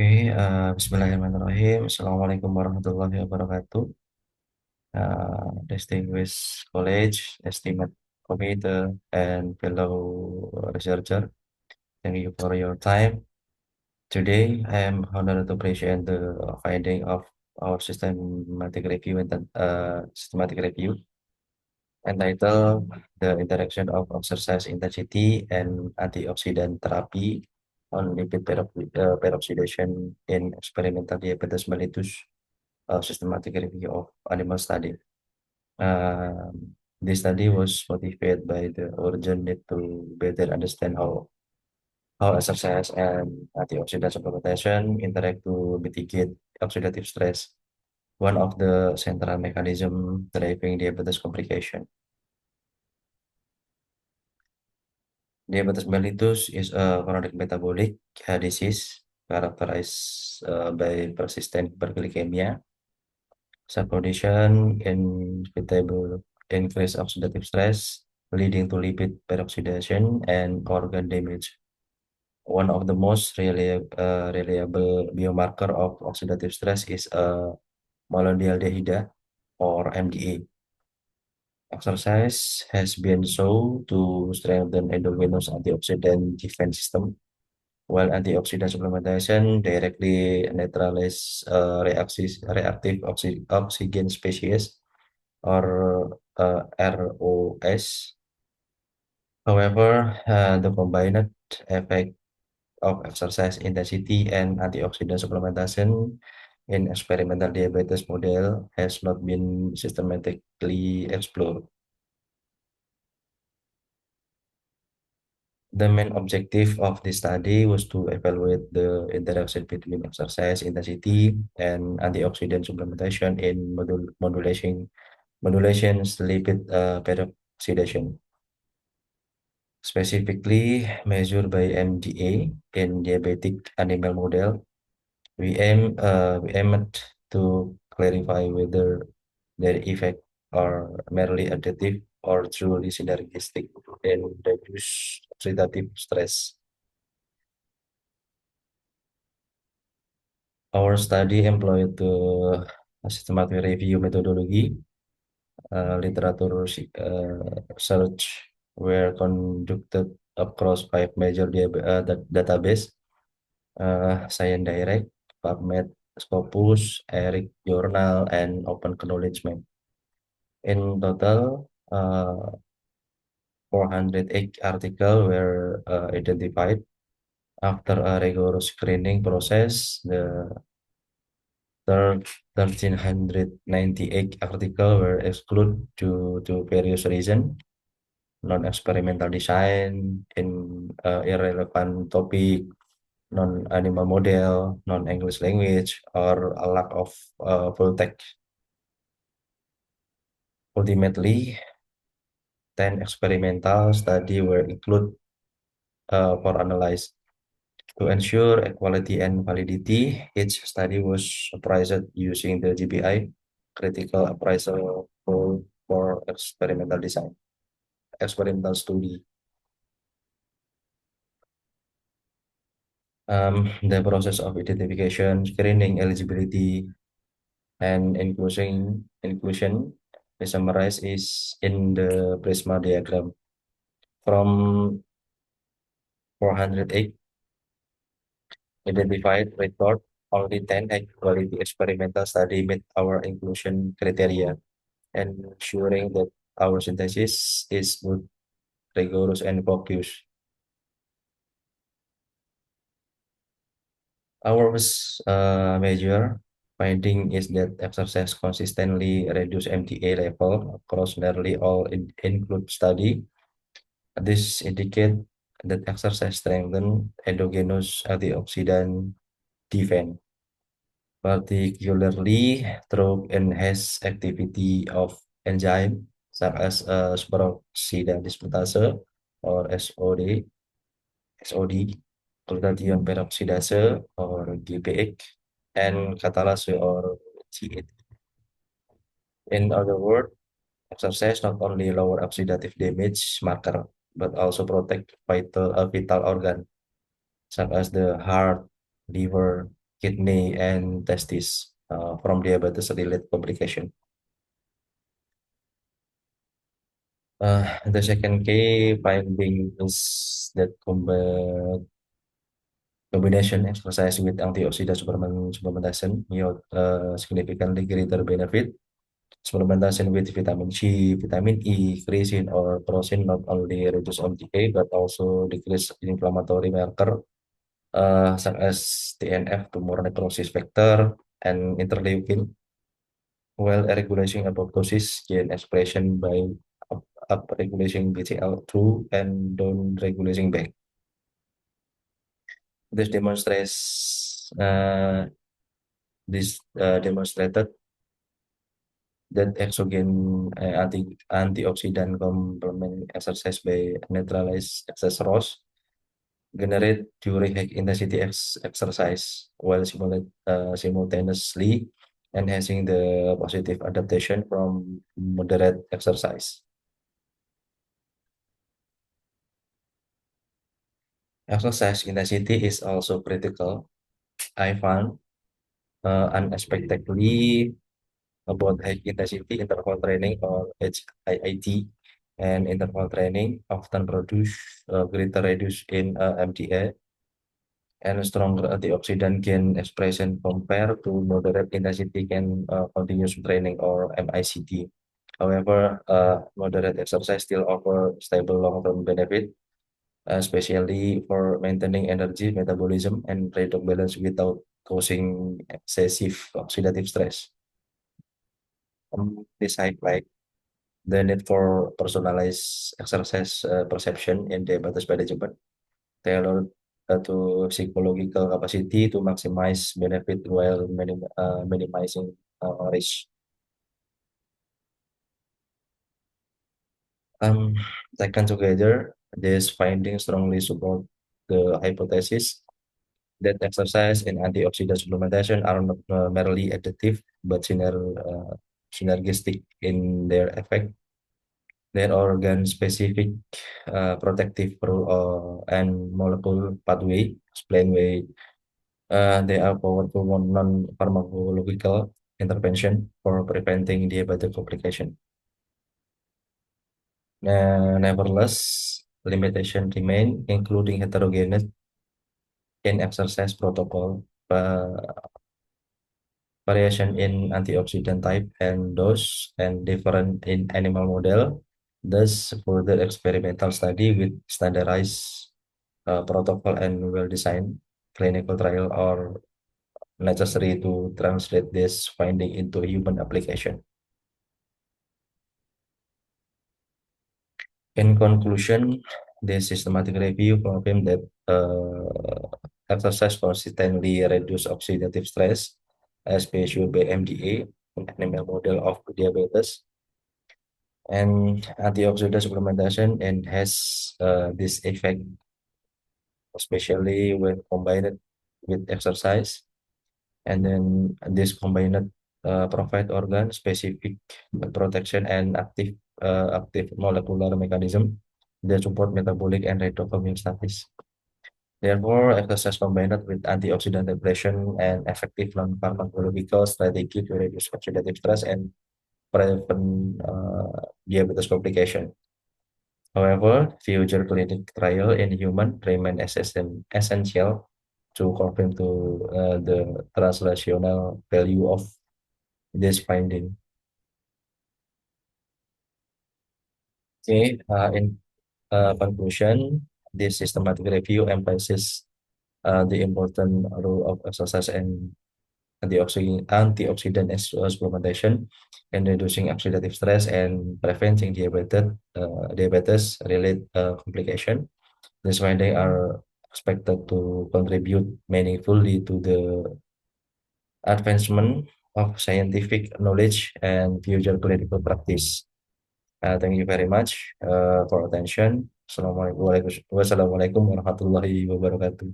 Bismillahirrahmanirrahim. Assalamualaikum warahmatullahi wabarakatuh. Distinguished college, esteemed committee, and fellow researcher, thank you for your time. Today, I am honored to present the finding of our systematic review entitled "The Interaction of Exercise Intensity and Antioxidant Therapy on Lipid Peroxidation in Experimental Diabetes Mellitus, a systematic review of animal study." This study was motivated by the urgent need to better understand how exercise and antioxidant supplementation interact to mitigate oxidative stress, one of the central mechanism driving diabetes complication. Diabetes mellitus is a chronic metabolic disease characterized by persistent hyperglycemia, subcondition, inevitable increased oxidative stress, leading to lipid peroxidation and organ damage. One of the most reliable biomarker of oxidative stress is malondialdehyde or MDA. Exercise has been shown to strengthen endogenous antioxidant defense system, while antioxidant supplementation directly neutralize reactive oxygen species or ROS. However, the combined effect of exercise intensity and antioxidant supplementation in experimental diabetes model has not been systematically explored. The main objective of this study was to evaluate the interaction between exercise intensity and antioxidant supplementation in modulation lipid peroxidation, specifically measured by MDA in diabetic animal model. We aimed to clarify whether their effects are merely additive or truly synergistic in reduce oxidative stress. Our study employed the systematic review methodology. Literature search were conducted across five major database: ScienceDirect, PubMed, Scopus, ERIC Journal, and Open Acknowledgement. In total, 408 articles were identified. After a rigorous screening process, the 1,398 articles were excluded due to various reasons: non-experimental design, irrelevant topic, non-animal model, non-English language, or a lack of full text. Ultimately, 10 experimental studies were included for analysis. To ensure equality and validity, each study was appraised using the GPI, critical appraisal for experimental study. The process of identification, screening, eligibility, and inclusion is summarized is in the Prisma diagram. From 408 identified record, only 10 high-quality experimental study met our inclusion criteria, ensuring that our synthesis is both rigorous and focused. Our major finding is that exercise consistently reduce MTA level across nearly all include study. This indicates that exercise strengthen endogenous antioxidant defense, particularly through enhanced activity of enzyme such as superoxide dismutase or SOD, glutathione peroxidase or GPX, and catalase or G8. In other words, exercise not only lower oxidative damage marker, but also protect vital organ such as the heart, liver, kidney, and testes from diabetes-related complication. The second key finding is that combination exercise with antioxidant supplementation yield significantly greater benefit. Supplementation with vitamin C, vitamin E, creatine, or protein not only reduce MDA but also decrease inflammatory marker such as TNF, tumor necrosis factor, and interleukin, while regulating apoptosis gene expression by up-regulating BCL2 and down-regulating back. This demonstrates demonstrated that exogen antioxidant complement exercise by neutralize excess ROS generate during high intensity exercise while simultaneously enhancing the positive adaptation from moderate exercise. Exercise intensity is also critical. I found unexpectedly about high intensity interval training or HIIT and interval training often produce greater reduce in MDA and stronger antioxidant gain expression compared to moderate intensity can continuous training or MICT. However, moderate exercise still offer stable long-term benefit, especially for maintaining energy metabolism and redox balance without causing excessive oxidative stress. This highlight the need for personalized exercise perception in diabetes management tailored to psychological capacity to maximize benefit while minimizing risk. Um, Taken together, these findings strongly support the hypothesis that exercise and antioxidant supplementation are not merely additive but synergistic in their effect. Their organ-specific protective and molecule pathway explain why they are powerful non-pharmacological intervention for preventing diabetic complication. Nevertheless, limitation remain, including heterogeneous in exercise protocol, variation in antioxidant type and dose, and different in animal model. Thus, further experimental study with standardized protocol and well-designed clinical trial are necessary to translate this finding into human application. In conclusion, the systematic review confirmed that exercise consistently reduce oxidative stress as measured by MDA, an animal model of diabetes, and antioxidant supplementation and has this effect, especially when combined with exercise. And then this combined provide organ specific protection and active molecular mechanism that support metabolic and redox status. Therefore, exercise combined with antioxidant depletion and effective non-pharmacological strategy to reduce oxidative stress and prevent diabetes complication. However, future clinic trial in human remain essential to confirm to the translational value of this finding. Okay, in conclusion, this systematic review emphasizes the important role of exercise and antioxidant supplementation in reducing oxidative stress and preventing diabetes related complication. These findings are expected to contribute meaningfully to the advancement of scientific knowledge and future clinical practice. Thank you very much for attention. Wassalamualaikum warahmatullahi wabarakatuh.